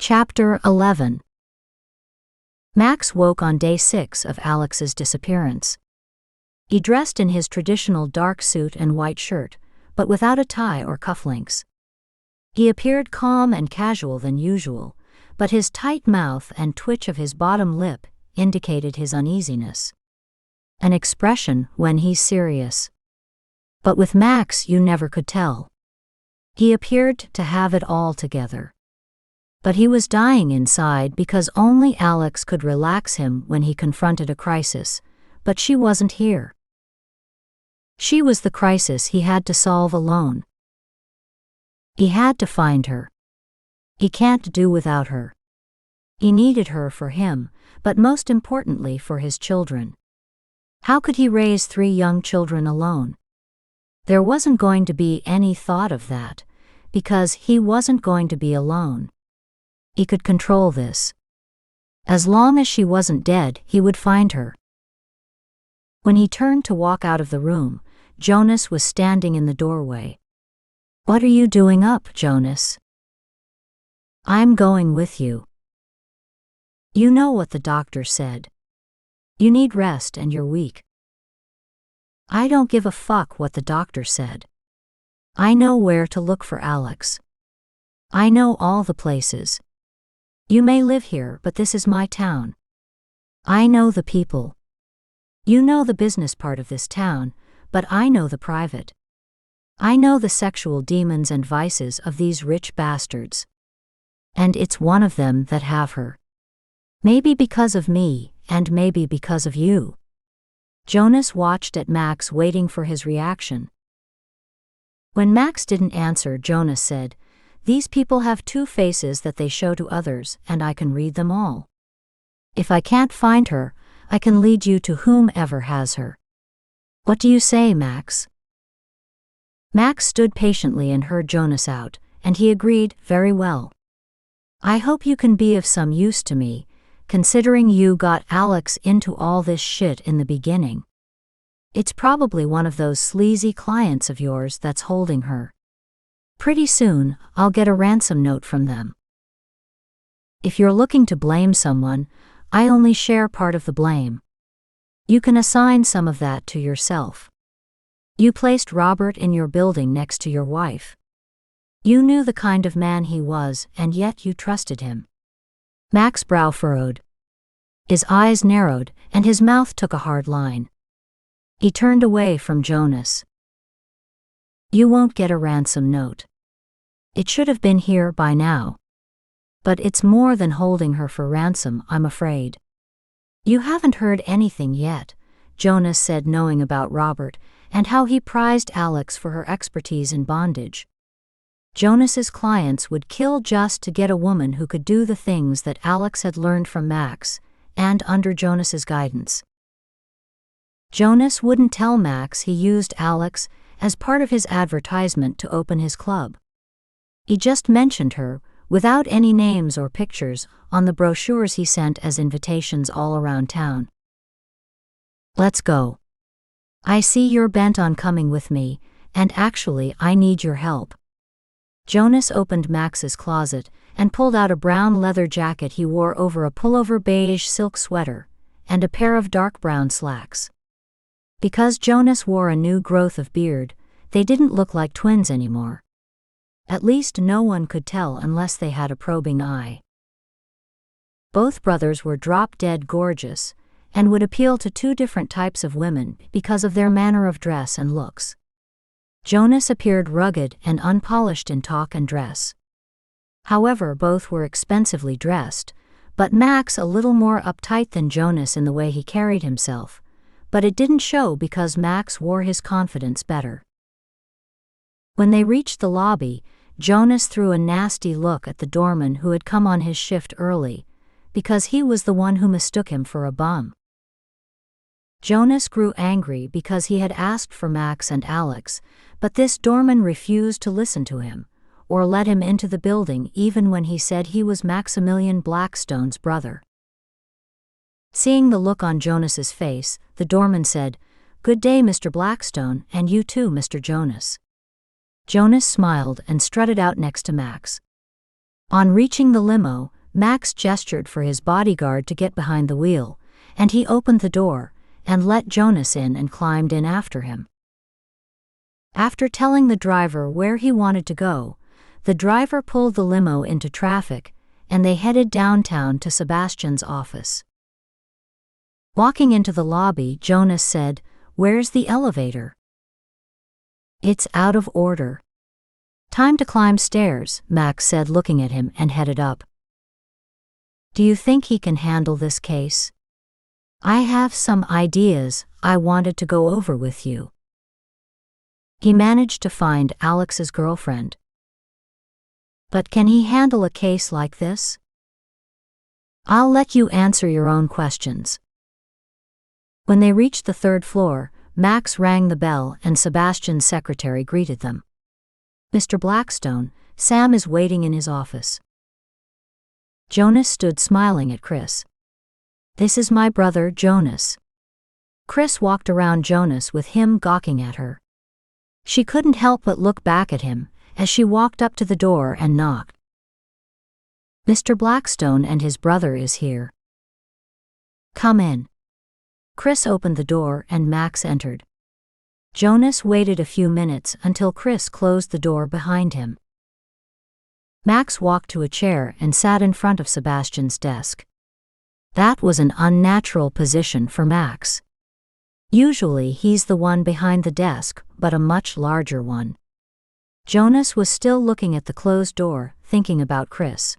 Chapter 11. Max woke on day 6 of Alex's disappearance. He dressed in his traditional dark suit and white shirt, but without a tie or cufflinks. He appeared calm and casual than usual, but his tight mouth and twitch of his bottom lip indicated his uneasiness. An expression when he's serious. But with Max you never could tell. He appeared to have it all together. But he was dying inside because only Alex could relax him when he confronted a crisis, but she wasn't here. She was the crisis he had to solve alone. He had to find her. He can't do without her. He needed her for him, but most importantly for his children. How could he raise 3 young children alone? There wasn't going to be any thought of that, because he wasn't going to be alone. He could control this. As long as she wasn't dead, he would find her. When he turned to walk out of the room, Jonas was standing in the doorway. "What are you doing up, Jonas?" "I'm going with you. You know what the doctor said. You need rest and you're weak." "I don't give a fuck what the doctor said. I know where to look for Alex. I know all the places. You may live here, but this is my town. I know the people. You know the business part of this town, but I know the private. I know the sexual demons and vices of these rich bastards. And it's one of them that have her. Maybe because of me, and maybe because of you." Jonas watched at Max, waiting for his reaction. When Max didn't answer, Jonas said, "These people have 2 faces that they show to others, and I can read them all. If I can't find her, I can lead you to whomever has her. What do you say, Max?" Max stood patiently and heard Jonas out, and he agreed, "Very well. I hope you can be of some use to me, considering you got Alex into all this shit in the beginning. It's probably one of those sleazy clients of yours that's holding her. Pretty soon, I'll get a ransom note from them. If you're looking to blame someone, I only share part of the blame. You can assign some of that to yourself. You placed Robert in your building next to your wife. You knew the kind of man he was, and yet you trusted him." Max's brow furrowed. His eyes narrowed, and his mouth took a hard line. He turned away from Jonas. "You won't get a ransom note. It should have been here by now. But it's more than holding her for ransom, I'm afraid." "You haven't heard anything yet," Jonas said, knowing about Robert, and how he prized Alex for her expertise in bondage. Jonas's clients would kill just to get a woman who could do the things that Alex had learned from Max, and under Jonas's guidance. Jonas wouldn't tell Max he used Alex as part of his advertisement to open his club. He just mentioned her, without any names or pictures, on the brochures he sent as invitations all around town. "Let's go. I see you're bent on coming with me, and actually I need your help." Jonas opened Max's closet and pulled out a brown leather jacket he wore over a pullover beige silk sweater, and a pair of dark brown slacks. Because Jonas wore a new growth of beard, they didn't look like twins anymore. At least no one could tell unless they had a probing eye. Both brothers were drop-dead gorgeous, and would appeal to 2 different types of women because of their manner of dress and looks. Jonas appeared rugged and unpolished in talk and dress. However, both were expensively dressed, but Max a little more uptight than Jonas in the way he carried himself, but it didn't show because Max wore his confidence better. When they reached the lobby, Jonas threw a nasty look at the doorman who had come on his shift early, because he was the one who mistook him for a bum. Jonas grew angry because he had asked for Max and Alex, but this doorman refused to listen to him, or let him into the building even when he said he was Maximilian Blackstone's brother. Seeing the look on Jonas's face, the doorman said, "Good day, Mr. Blackstone, and you too, Mr. Jonas." Jonas smiled and strutted out next to Max. On reaching the limo, Max gestured for his bodyguard to get behind the wheel, and he opened the door and let Jonas in and climbed in after him. After telling the driver where he wanted to go, the driver pulled the limo into traffic, and they headed downtown to Sebastian's office. Walking into the lobby, Jonas said, "Where's the elevator?" "It's out of order." "Time to climb stairs," Max said, looking at him, and headed up. "Do you think he can handle this case?" "I have some ideas I wanted to go over with you." He managed to find Alex's girlfriend. "But can he handle a case like this?" "I'll let you answer your own questions." When they reached the third floor, Max rang the bell and Sebastian's secretary greeted them. "Mr. Blackstone, Sam is waiting in his office." Jonas stood smiling at Chris. "This is my brother, Jonas." Chris walked around Jonas with him gawking at her. She couldn't help but look back at him as she walked up to the door and knocked. "Mr. Blackstone and his brother is here." "Come in." Chris opened the door and Max entered. Jonas waited a few minutes until Chris closed the door behind him. Max walked to a chair and sat in front of Sebastian's desk. That was an unnatural position for Max. Usually he's the one behind the desk, but a much larger one. Jonas was still looking at the closed door, thinking about Chris.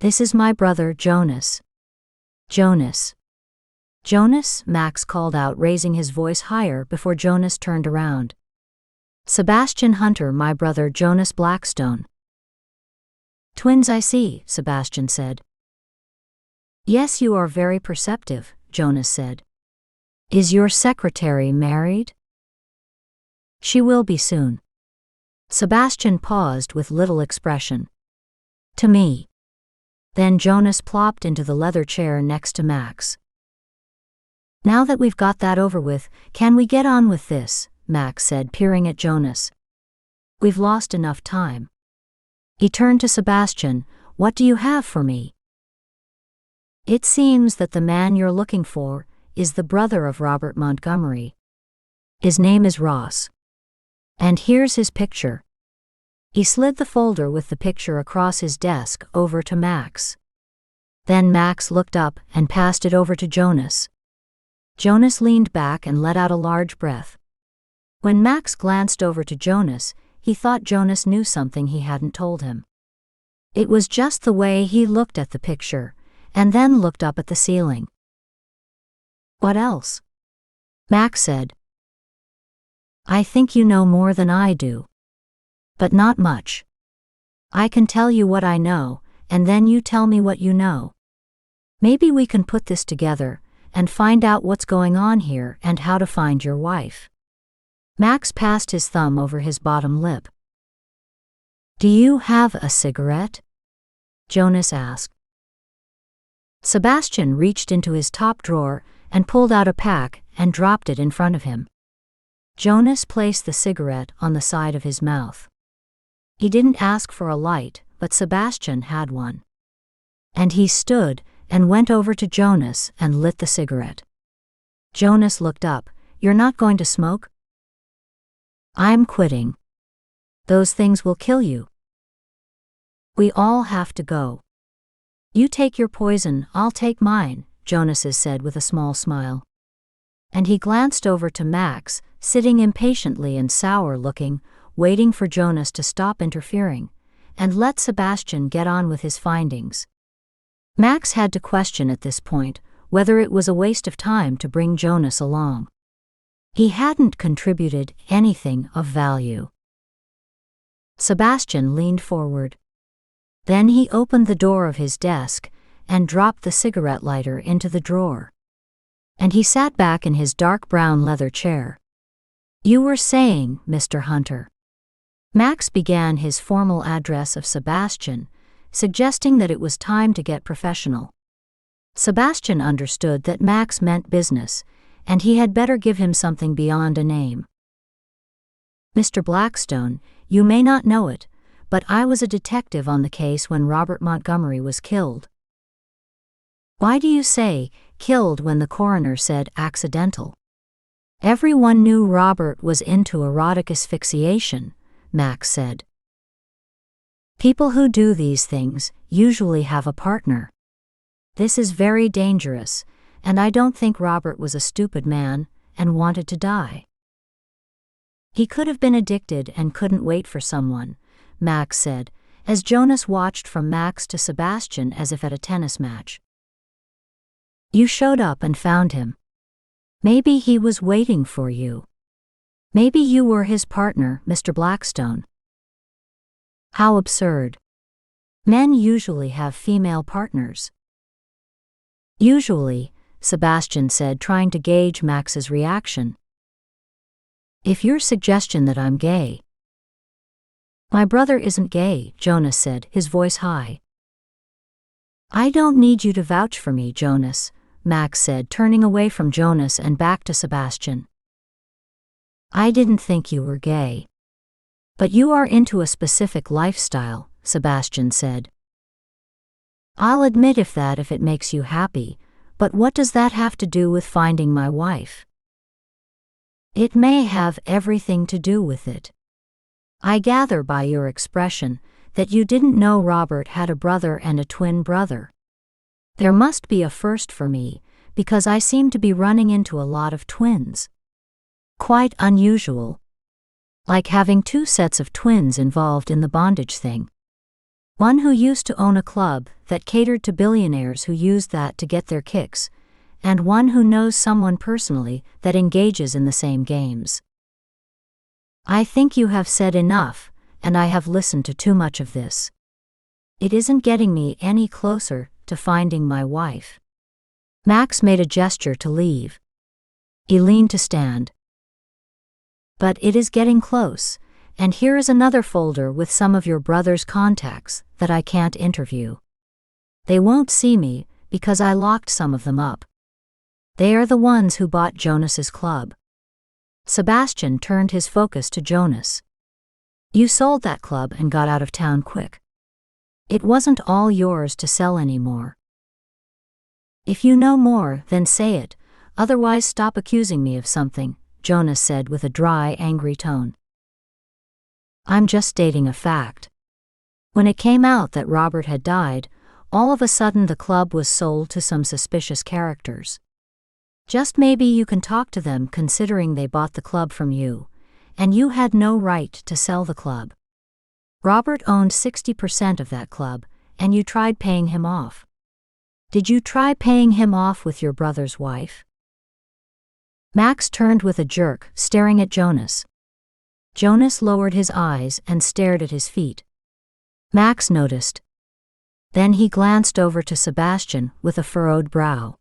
"This is my brother, Jonas." "Jonas." "Jonas," Max called out, raising his voice higher before Jonas turned around. "Sebastian Hunter, my brother Jonas Blackstone." "Twins, I see," Sebastian said. "Yes, you are very perceptive," Jonas said. "Is your secretary married?" "She will be soon." Sebastian paused with little expression. "To me." Then Jonas plopped into the leather chair next to Max. "Now that we've got that over with, can we get on with this?" Max said, peering at Jonas. "We've lost enough time." He turned to Sebastian. "What do you have for me?" "It seems that the man you're looking for is the brother of Robert Montgomery. His name is Ross. And here's his picture." He slid the folder with the picture across his desk over to Max. Then Max looked up and passed it over to Jonas. Jonas leaned back and let out a large breath. When Max glanced over to Jonas, he thought Jonas knew something he hadn't told him. It was just the way he looked at the picture, and then looked up at the ceiling. "What else?" Max said. "I think you know more than I do. But not much. I can tell you what I know, and then you tell me what you know. Maybe we can put this together and find out what's going on here and how to find your wife." Max passed his thumb over his bottom lip. "Do you have a cigarette?" Jonas asked. Sebastian reached into his top drawer and pulled out a pack and dropped it in front of him. Jonas placed the cigarette on the side of his mouth. He didn't ask for a light, but Sebastian had one. And he stood and went over to Jonas and lit the cigarette. Jonas looked up. "You're not going to smoke?" "I'm quitting. Those things will kill you." "We all have to go. You take your poison, I'll take mine," Jonas said with a small smile. And he glanced over to Max, sitting impatiently and sour-looking, waiting for Jonas to stop interfering, and let Sebastian get on with his findings. Max had to question at this point whether it was a waste of time to bring Jonas along. He hadn't contributed anything of value. Sebastian leaned forward. Then he opened the door of his desk and dropped the cigarette lighter into the drawer. And he sat back in his dark brown leather chair. "You were saying, Mr. Hunter." Max began his formal address of Sebastian, suggesting that it was time to get professional. Sebastian understood that Max meant business, and he had better give him something beyond a name. "Mr. Blackstone, you may not know it, but I was a detective on the case when Robert Montgomery was killed." "Why do you say killed when the coroner said accidental?" "Everyone knew Robert was into erotic asphyxiation," Max said. "People who do these things usually have a partner. This is very dangerous, and I don't think Robert was a stupid man and wanted to die. He could have been addicted and couldn't wait for someone," Max said, as Jonas watched from Max to Sebastian as if at a tennis match. "You showed up and found him. Maybe he was waiting for you. Maybe you were his partner, Mr. Blackstone." "How absurd. Men usually have female partners." "Usually," Sebastian said, trying to gauge Max's reaction. "If your suggestion that I'm gay—" "My brother isn't gay," Jonas said, his voice high. "I don't need you to vouch for me, Jonas," Max said, turning away from Jonas and back to Sebastian. "I didn't think you were gay. But you are into a specific lifestyle," Sebastian said. "I'll admit if it makes you happy, but what does that have to do with finding my wife?" "It may have everything to do with it. I gather by your expression that you didn't know Robert had a brother and a twin brother. There must be a first for me, because I seem to be running into a lot of twins. Quite unusual. Like having two sets of twins involved in the bondage thing. One who used to own a club that catered to billionaires who used that to get their kicks, and one who knows someone personally that engages in the same games. I think you have said enough, and I have listened to too much of this. It isn't getting me any closer to finding my wife." Max made a gesture to leave. He leaned to stand. "But it is getting close, and here is another folder with some of your brother's contacts that I can't interview. They won't see me because I locked some of them up. They are the ones who bought Jonas's club." Sebastian turned his focus to Jonas. "You sold that club and got out of town quick. It wasn't all yours to sell anymore. If you know more, then say it, otherwise stop accusing me of something," Jonas said with a dry, angry tone. "I'm just stating a fact. When it came out that Robert had died, all of a sudden the club was sold to some suspicious characters. Just maybe you can talk to them considering they bought the club from you, and you had no right to sell the club. Robert owned 60% of that club, and you tried paying him off. Did you try paying him off with your brother's wife?" Max turned with a jerk, staring at Jonas. Jonas lowered his eyes and stared at his feet. Max noticed. Then he glanced over to Sebastian with a furrowed brow.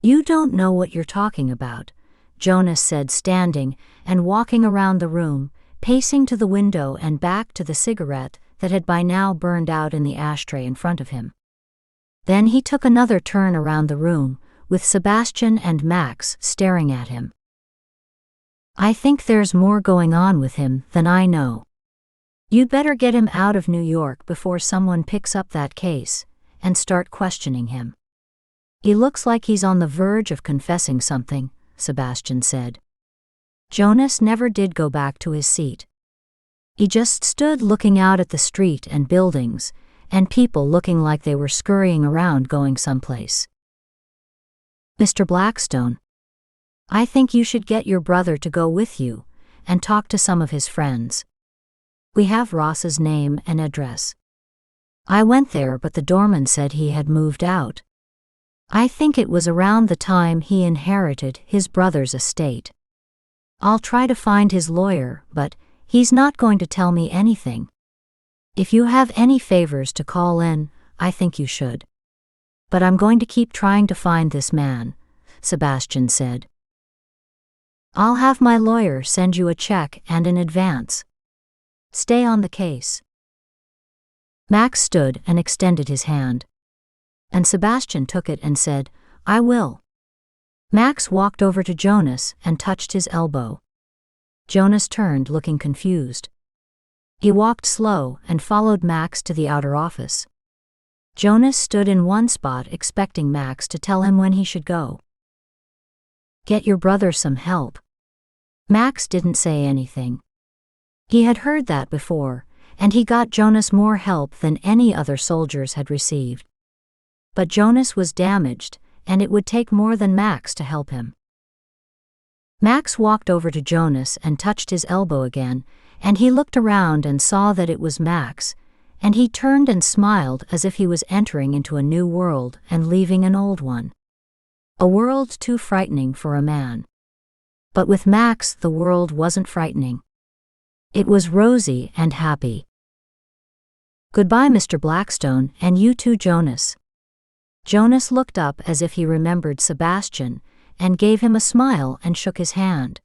"You don't know what you're talking about," Jonas said, standing and walking around the room, pacing to the window and back to the cigarette that had by now burned out in the ashtray in front of him. Then he took another turn around the room, with Sebastian and Max staring at him. "I think there's more going on with him than I know. You'd better get him out of New York before someone picks up that case and start questioning him. He looks like he's on the verge of confessing something," Sebastian said. Jonas never did go back to his seat. He just stood looking out at the street and buildings, and people looking like they were scurrying around going someplace. "Mr. Blackstone, I think you should get your brother to go with you and talk to some of his friends. We have Ross's name and address. I went there, but the doorman said he had moved out. I think it was around the time he inherited his brother's estate. I'll try to find his lawyer, but he's not going to tell me anything. If you have any favors to call in, I think you should. But I'm going to keep trying to find this man," Sebastian said. "I'll have my lawyer send you a check and in advance. Stay on the case." Max stood and extended his hand. And Sebastian took it and said, "I will." Max walked over to Jonas and touched his elbow. Jonas turned, looking confused. He walked slow and followed Max to the outer office. Jonas stood in one spot expecting Max to tell him when he should go. "Get your brother some help." Max didn't say anything. He had heard that before, and he got Jonas more help than any other soldiers had received. But Jonas was damaged, and it would take more than Max to help him. Max walked over to Jonas and touched his elbow again, and he looked around and saw that it was Max, and he turned and smiled as if he was entering into a new world and leaving an old one. A world too frightening for a man. But with Max, the world wasn't frightening. It was rosy and happy. "Goodbye, Mr. Blackstone, and you too, Jonas." Jonas looked up as if he remembered Sebastian, and gave him a smile and shook his hand.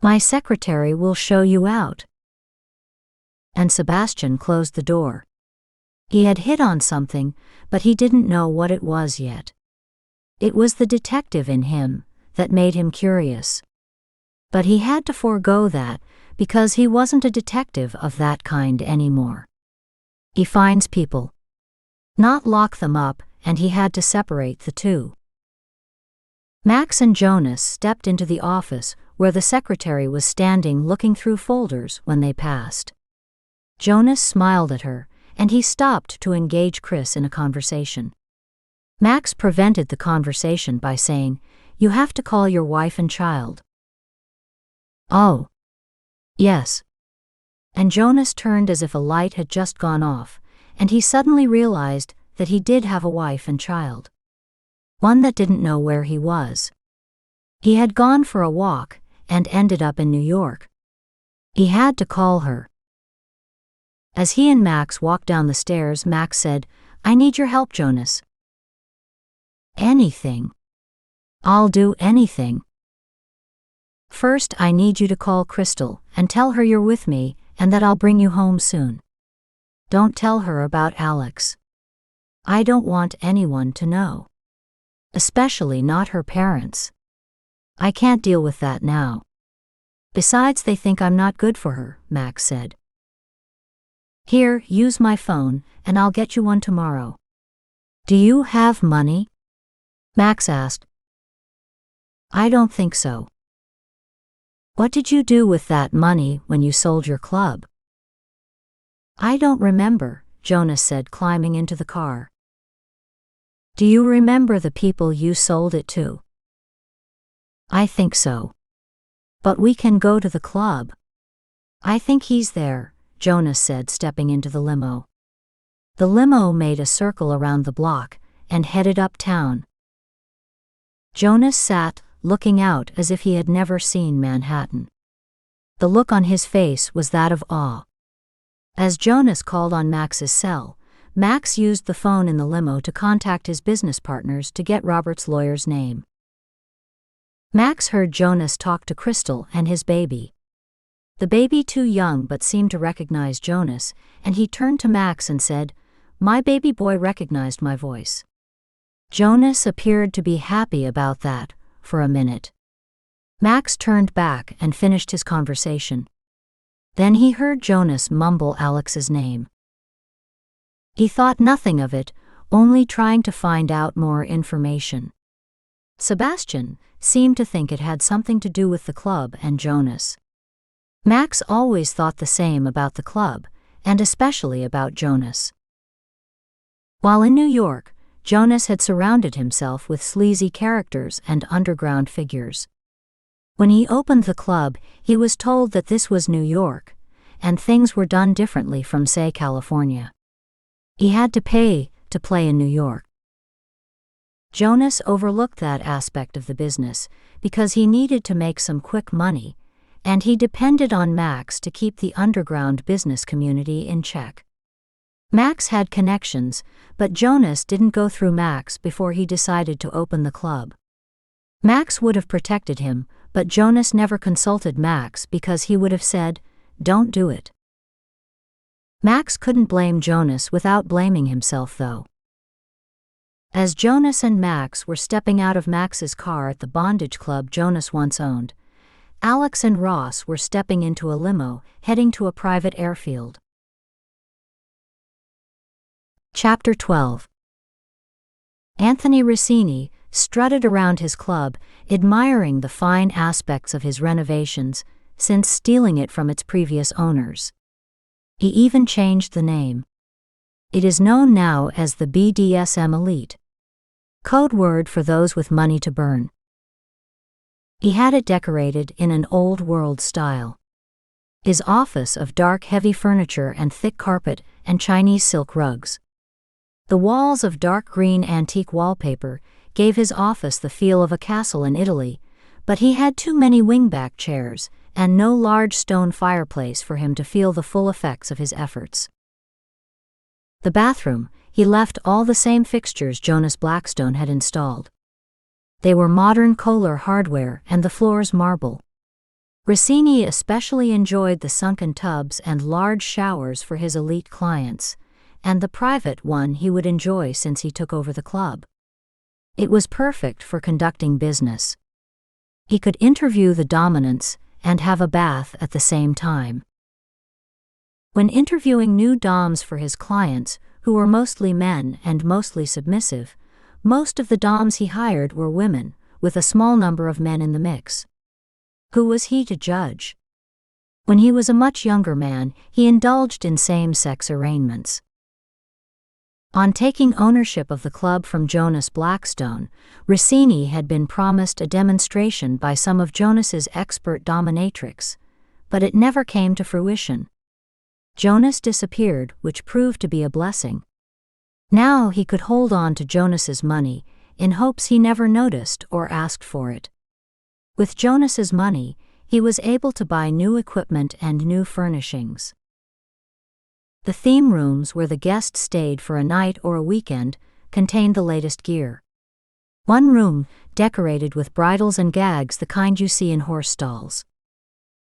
"My secretary will show you out." And Sebastian closed the door. He had hit on something, but he didn't know what it was yet. It was the detective in him that made him curious. But he had to forego that, because he wasn't a detective of that kind anymore. He finds people, not lock them up, and he had to separate the two. Max and Jonas stepped into the office where the secretary was standing looking through folders when they passed. Jonas smiled at her, and he stopped to engage Chris in a conversation. Max prevented the conversation by saying, "You have to call your wife and child." "Oh. Yes." And Jonas turned as if a light had just gone off, and he suddenly realized that he did have a wife and child. One that didn't know where he was. He had gone for a walk and ended up in New York. He had to call her. As he and Max walked down the stairs, Max said, "I need your help, Jonas." "Anything. I'll do anything. First, I need you to call Crystal and tell her you're with me and that I'll bring you home soon. Don't tell her about Alex. I don't want anyone to know. Especially not her parents. I can't deal with that now. Besides, they think I'm not good for her," Max said. "Here, use my phone, and I'll get you one tomorrow." "Do you have money?" Max asked. "I don't think so." "What did you do with that money when you sold your club?" "I don't remember," Jonas said, climbing into the car. "Do you remember the people you sold it to?" "I think so. But we can go to the club." "I think he's there," Jonas said, stepping into the limo. The limo made a circle around the block and headed uptown. Jonas sat, looking out as if he had never seen Manhattan. The look on his face was that of awe. As Jonas called on Max's cell, Max used the phone in the limo to contact his business partners to get Robert's lawyer's name. Max heard Jonas talk to Crystal and his baby. The baby too young but seemed to recognize Jonas, and he turned to Max and said, "My baby boy recognized my voice." Jonas appeared to be happy about that for a minute. Max turned back and finished his conversation. Then he heard Jonas mumble Alex's name. He thought nothing of it, only trying to find out more information. Sebastian seemed to think it had something to do with the club and Jonas. Max always thought the same about the club, and especially about Jonas. While in New York, Jonas had surrounded himself with sleazy characters and underground figures. When he opened the club, he was told that this was New York, and things were done differently from, say, California. He had to pay to play in New York. Jonas overlooked that aspect of the business because he needed to make some quick money, and he depended on Max to keep the underground business community in check. Max had connections, but Jonas didn't go through Max before he decided to open the club. Max would have protected him, but Jonas never consulted Max because he would have said, "Don't do it." Max couldn't blame Jonas without blaming himself, though. As Jonas and Max were stepping out of Max's car at the bondage club Jonas once owned, Alex and Ross were stepping into a limo, heading to a private airfield. Chapter 12. Anthony Rossini strutted around his club, admiring the fine aspects of his renovations since stealing it from its previous owners. He even changed the name. It is known now as the BDSM Elite, code word for those with money to burn. He had it decorated in an old-world style. His office of dark heavy furniture and thick carpet and Chinese silk rugs. The walls of dark green antique wallpaper gave his office the feel of a castle in Italy, but he had too many wingback chairs and no large stone fireplace for him to feel the full effects of his efforts. The bathroom, he left all the same fixtures Jonas Blackstone had installed. They were modern Kohler hardware and the floors marble. Rossini especially enjoyed the sunken tubs and large showers for his elite clients, and the private one he would enjoy since he took over the club. It was perfect for conducting business. He could interview the dominants and have a bath at the same time. When interviewing new doms for his clients, who were mostly men and mostly submissive, most of the doms he hired were women, with a small number of men in the mix. Who was he to judge? When he was a much younger man, he indulged in same-sex arrangements. On taking ownership of the club from Jonas Blackstone, Rossini had been promised a demonstration by some of Jonas's expert dominatrix, but it never came to fruition. Jonas disappeared, which proved to be a blessing. Now he could hold on to Jonas's money, in hopes he never noticed or asked for it. With Jonas's money, he was able to buy new equipment and new furnishings. The theme rooms where the guests stayed for a night or a weekend contained the latest gear. One room, decorated with bridles and gags the kind you see in horse stalls.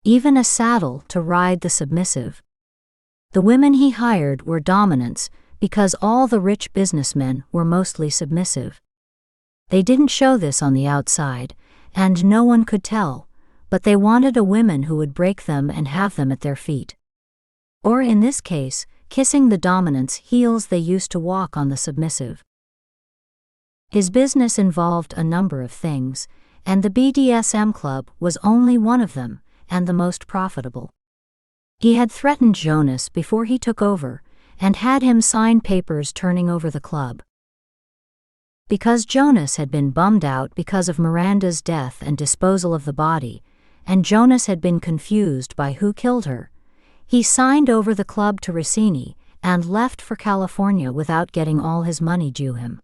Even a saddle to ride the submissive. The women he hired were dominants because all the rich businessmen were mostly submissive. They didn't show this on the outside, and no one could tell, but they wanted a woman who would break them and have them at their feet. Or in this case, kissing the dominant's heels they used to walk on the submissive. His business involved a number of things, and the BDSM club was only one of them, and the most profitable. He had threatened Jonas before he took over, and had him sign papers turning over the club. Because Jonas had been bummed out because of Miranda's death and disposal of the body, and Jonas had been confused by who killed her, he signed over the club to Rossini and left for California without getting all his money due him.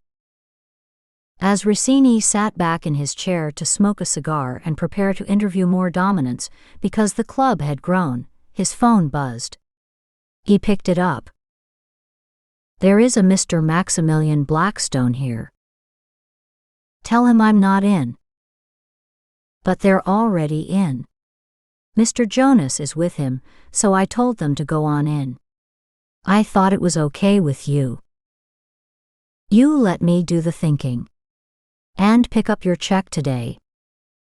As Rossini sat back in his chair to smoke a cigar and prepare to interview more dominants because the club had grown, his phone buzzed. He picked it up. "There is a Mr. Maximilian Blackstone here. Tell him I'm not in." "But they're already in. Mr. Jonas is with him, so I told them to go on in. I thought it was okay with you. You let me do the thinking. And pick up your check today."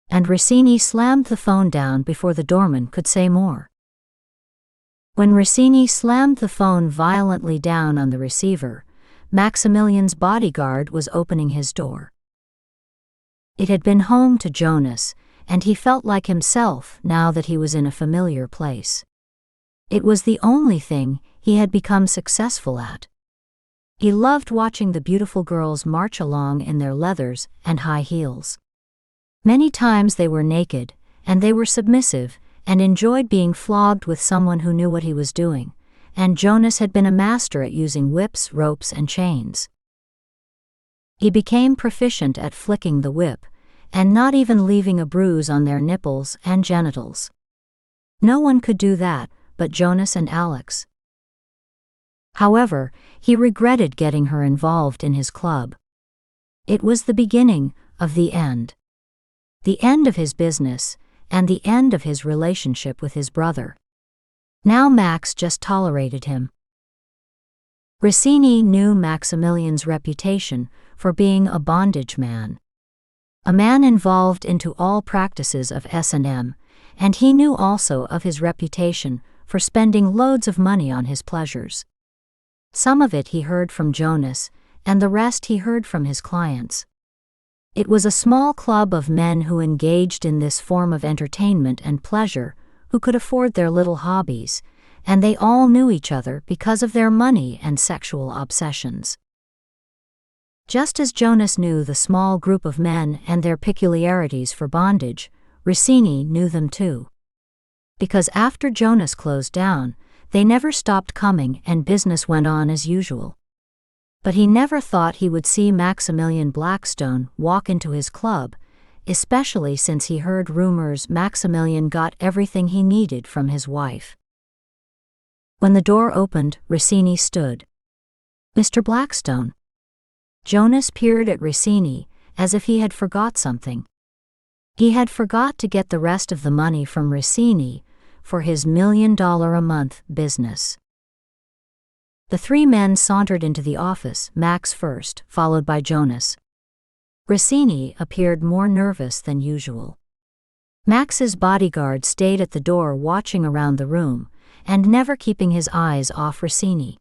And Rossini slammed the phone down before the doorman could say more. When Rossini slammed the phone violently down on the receiver, Maximilian's bodyguard was opening his door. It had been home to Jonas, and he felt like himself now that he was in a familiar place. It was the only thing he had become successful at. He loved watching the beautiful girls march along in their leathers and high heels. Many times they were naked, and they were submissive, and enjoyed being flogged with someone who knew what he was doing, and Jonas had been a master at using whips, ropes, and chains. He became proficient at flicking the whip, and not even leaving a bruise on their nipples and genitals. No one could do that but Jonas and Alex. However, he regretted getting her involved in his club. It was the beginning of the end. The end of his business, and the end of his relationship with his brother. Now Max just tolerated him. Rossini knew Maximilian's reputation for being a bondage man. A man involved into all practices of S&M, and he knew also of his reputation for spending loads of money on his pleasures. Some of it he heard from Jonas, and the rest he heard from his clients. It was a small club of men who engaged in this form of entertainment and pleasure, who could afford their little hobbies, and they all knew each other because of their money and sexual obsessions. Just as Jonas knew the small group of men and their peculiarities for bondage, Rossini knew them too. Because after Jonas closed down, they never stopped coming and business went on as usual. But he never thought he would see Maximilian Blackstone walk into his club, especially since he heard rumors Maximilian got everything he needed from his wife. When the door opened, Rossini stood. "Mr. Blackstone." Jonas peered at Rossini, as if he had forgot something. He had forgot to get the rest of the money from Rossini for his $1 million a month business. The three men sauntered into the office, Max first, followed by Jonas. Rossini appeared more nervous than usual. Max's bodyguard stayed at the door watching around the room, and never keeping his eyes off Rossini.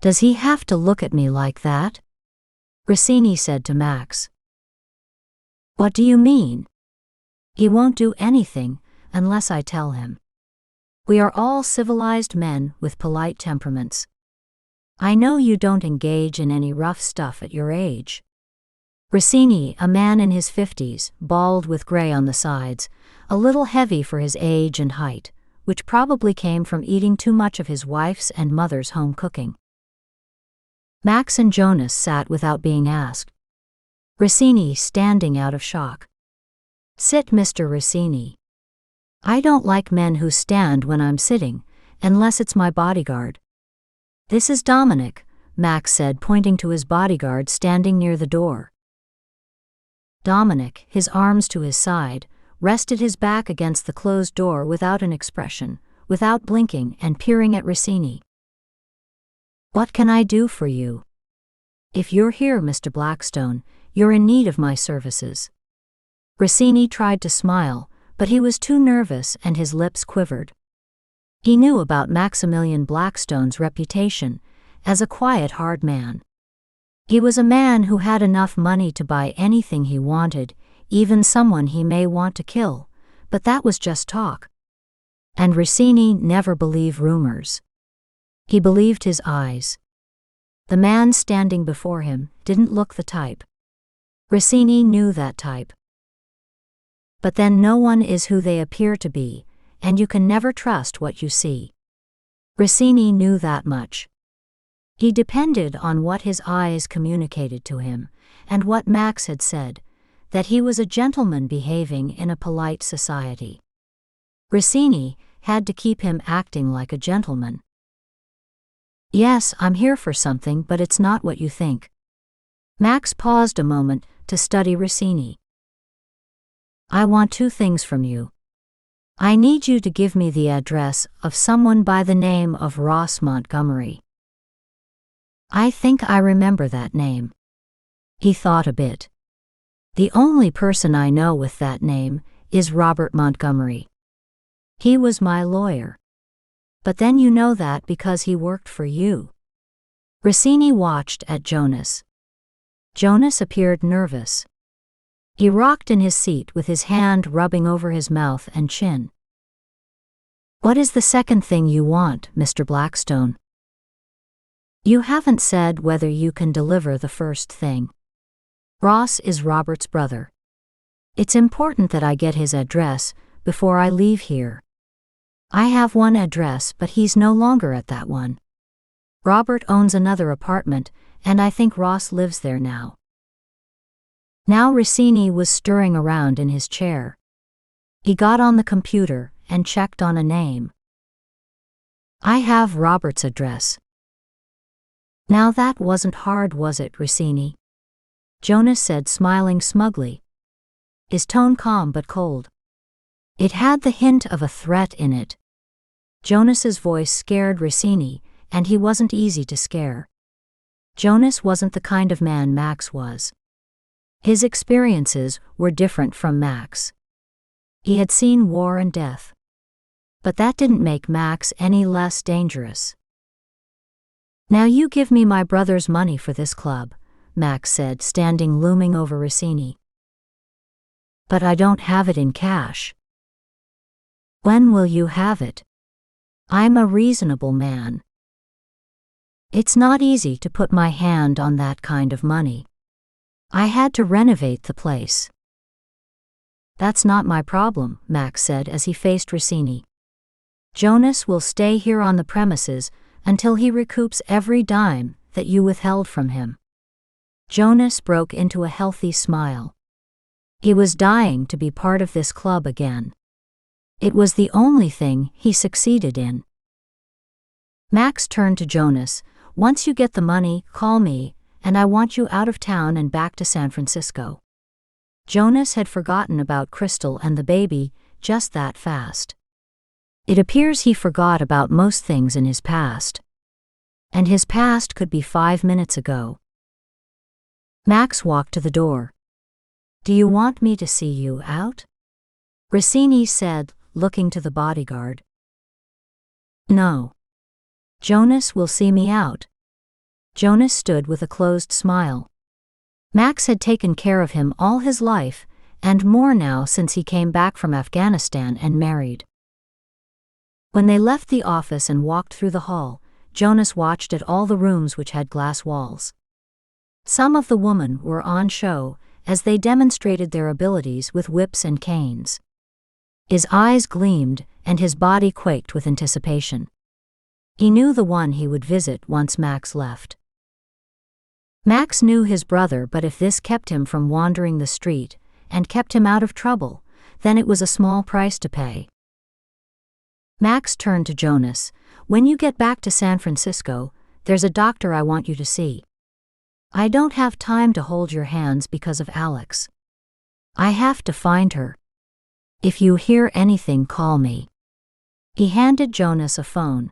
"Does he have to look at me like that?" Rossini said to Max. "What do you mean?" "He won't do anything unless I tell him. We are all civilized men with polite temperaments. I know you don't engage in any rough stuff at your age." Rossini, a man in his 50s, bald with gray on the sides, a little heavy for his age and height, which probably came from eating too much of his wife's and mother's home cooking. Max and Jonas sat without being asked. Rossini standing out of shock. "Sit, Mr. Rossini. I don't like men who stand when I'm sitting, unless it's my bodyguard." "This is Dominic," Max said, pointing to his bodyguard standing near the door. Dominic, his arms to his side, rested his back against the closed door without an expression, without blinking, and peering at Rossini. "What can I do for you?" "If you're here, Mr. Blackstone, you're in need of my services." Rossini tried to smile, but he was too nervous and his lips quivered. He knew about Maximilian Blackstone's reputation as a quiet, hard man. He was a man who had enough money to buy anything he wanted, even someone he may want to kill, but that was just talk. And Rossini never believed rumors. He believed his eyes. The man standing before him didn't look the type. Rossini knew that type. But then no one is who they appear to be, and you can never trust what you see. Rossini knew that much. He depended on what his eyes communicated to him, and what Max had said, that he was a gentleman behaving in a polite society. Rossini had to keep him acting like a gentleman. "Yes, I'm here for something, but it's not what you think." Max paused a moment to study Rossini. "I want two things from you. I need you to give me the address of someone by the name of Ross Montgomery." "I think I remember that name." He thought a bit. "The only person I know with that name is Robert Montgomery. He was my lawyer." "But then you know that because he worked for you." Rossini watched at Jonas. Jonas appeared nervous. He rocked in his seat with his hand rubbing over his mouth and chin. "What is the second thing you want, Mr. Blackstone?" "You haven't said whether you can deliver the first thing." "Ross is Robert's brother. It's important that I get his address before I leave here. I have one address, but he's no longer at that one. Robert owns another apartment, and I think Ross lives there now." Now Rossini was stirring around in his chair. He got on the computer and checked on a name. "I have Robert's address." "Now that wasn't hard, was it, Rossini?" Jonas said, smiling smugly. His tone calm but cold. It had the hint of a threat in it. Jonas's voice scared Rossini, and he wasn't easy to scare. Jonas wasn't the kind of man Max was. His experiences were different from Max. He had seen war and death. But that didn't make Max any less dangerous. "Now you give me my brother's money for this club," Max said, standing looming over Rossini. "But I don't have it in cash." "When will you have it? I'm a reasonable man. It's not easy to put my hand on that kind of money. I had to renovate the place." "That's not my problem," Max said as he faced Rossini. "Jonas will stay here on the premises until he recoups every dime that you withheld from him." Jonas broke into a healthy smile. He was dying to be part of this club again. It was the only thing he succeeded in. Max turned to Jonas. "Once you get the money, call me, and I want you out of town and back to San Francisco." Jonas had forgotten about Crystal and the baby just that fast. It appears he forgot about most things in his past. And his past could be 5 minutes ago. Max walked to the door. "Do you want me to see you out?" Rossini said, looking to the bodyguard. "No. Jonas will see me out." Jonas stood with a closed smile. Max had taken care of him all his life, and more now since he came back from Afghanistan and married. When they left the office and walked through the hall, Jonas watched at all the rooms which had glass walls. Some of the women were on show as they demonstrated their abilities with whips and canes. His eyes gleamed and his body quaked with anticipation. He knew the one he would visit once Max left. Max knew his brother, but if this kept him from wandering the street and kept him out of trouble, then it was a small price to pay. Max turned to Jonas. "When you get back to San Francisco, there's a doctor I want you to see. I don't have time to hold your hands because of Alex. I have to find her. If you hear anything, call me." He handed Jonas a phone.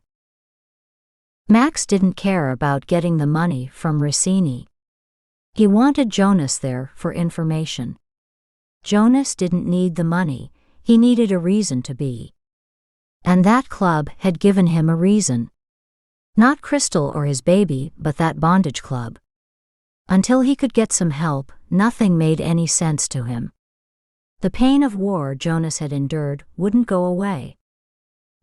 Max didn't care about getting the money from Rossini. He wanted Jonas there for information. Jonas didn't need the money, he needed a reason to be. And that club had given him a reason. Not Crystal or his baby, but that bondage club. Until he could get some help, nothing made any sense to him. The pain of war Jonas had endured wouldn't go away.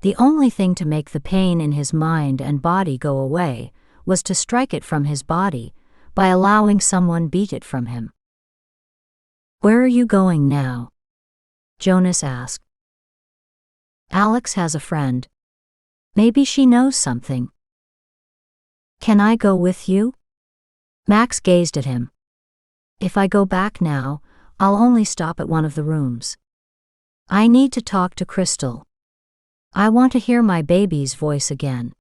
The only thing to make the pain in his mind and body go away was to strike it from his body by allowing someone beat it from him. "Where are you going now?" Jonas asked. "Alex has a friend. Maybe she knows something." "Can I go with you?" Max gazed at him. "If I go back now, I'll only stop at one of the rooms. I need to talk to Crystal. I want to hear my baby's voice again.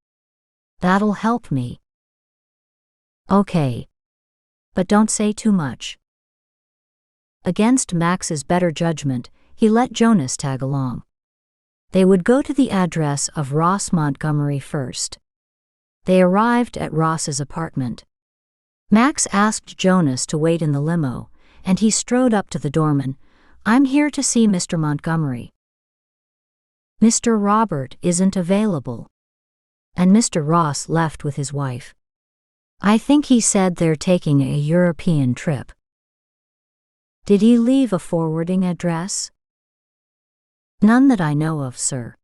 That'll help me." "Okay. But don't say too much." Against Max's better judgment, he let Jonas tag along. They would go to the address of Ross Montgomery first. They arrived at Ross's apartment. Max asked Jonas to wait in the limo, and he strode up to the doorman. "I'm here to see Mr. Montgomery." "Mr. Robert isn't available." And Mr. Ross left with his wife. "I think he said they're taking a European trip." "Did he leave a forwarding address?" "None that I know of, sir."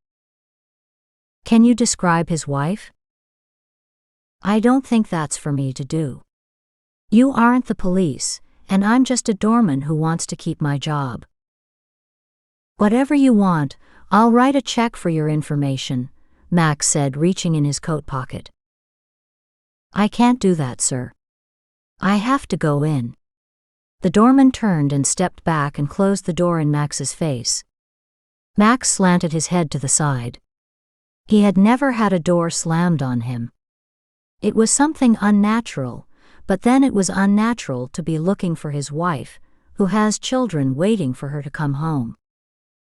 "Can you describe his wife?" "I don't think that's for me to do. You aren't the police, and I'm just a doorman who wants to keep my job." "Whatever you want, I'll write a check for your information," Max said, reaching in his coat pocket. "I can't do that, sir. I have to go in." The doorman turned and stepped back and closed the door in Max's face. Max slanted his head to the side. He had never had a door slammed on him. It was something unnatural, but then it was unnatural to be looking for his wife, who has children waiting for her to come home.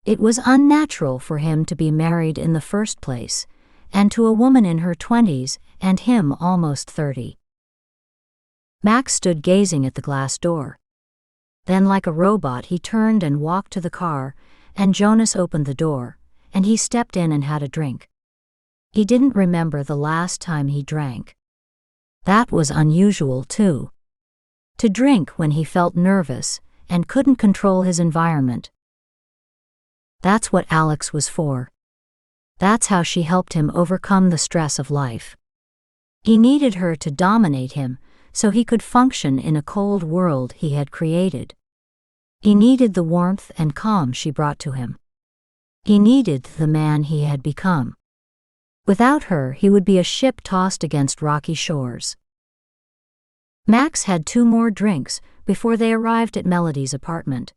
It was unnatural for him to be married in the first place, and to a woman in her 20s and him almost 30. Max stood gazing at the glass door. Then, like a robot, he turned and walked to the car and Jonas opened the door, and he stepped in and had a drink. He didn't remember the last time he drank. That was unusual, too. To drink when he felt nervous and couldn't control his environment. That's what Alex was for. That's how she helped him overcome the stress of life. He needed her to dominate him so he could function in a cold world he had created. He needed the warmth and calm she brought to him. He needed the man he had become. Without her, he would be a ship tossed against rocky shores. Max had 2 more drinks before they arrived at Melody's apartment.